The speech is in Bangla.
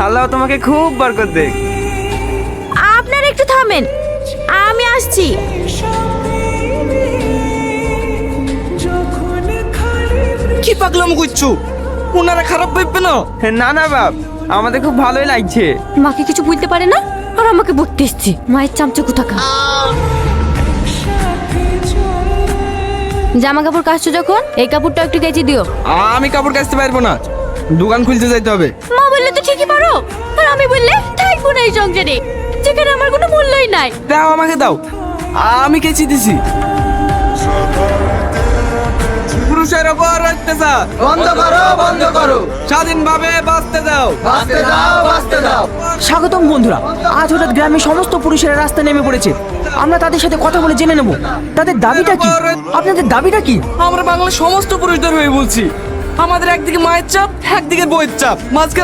আল্লাহ তোমাকে খুব বরকত দেখ। আপনারা একটু থামেন, আমি আসছি। কি পাগলাম করছো? ওনারা খারাপ ভাববে না? না না বাপ, আমাদের খুব ভালোই লাগছে। মাকে কিছু বলতে পারে না আর আমাকে বকতে এসছে, মায়ের চামচা কোথাকা। জামা কাপড় কাচছো যখন এই কাপড়টা একটু কেচে দিও। আমি কাপড় কাচতে পারবো না, দোকান খুলতে যাইতে হবে। মা বললে তো ঠিকই পারো, আর আমি বললে থাকবো না এই সংসারে যেখানে আমার কোনো মূল্যই নাই। দাও আমাকে দাও, আমি কেচে দিছি। পুরুষের ওপর অত্যাচার বন্ধ করো, বন্ধ করো, স্বাধীনভাবে বাঁচতে দাও। বাঁচতে দাও, বাঁচতে দাও। স্বাগতম বন্ধুরা, আজ হঠাৎ গ্রামের সমস্ত পুরুষেরা রাস্তায় নেমে পড়েছে। আমরা তাদের সাথে কথা বলে জেনে নেব তাদের দাবিটা কি। আপনাদের দাবিটা কি? আমরা বাংলার সমস্ত পুরুষদের হয়ে বলছি, আমাদের একদিকে মায়ের চাপ, একদিকে বইয়ের চাপ, মাঝখানে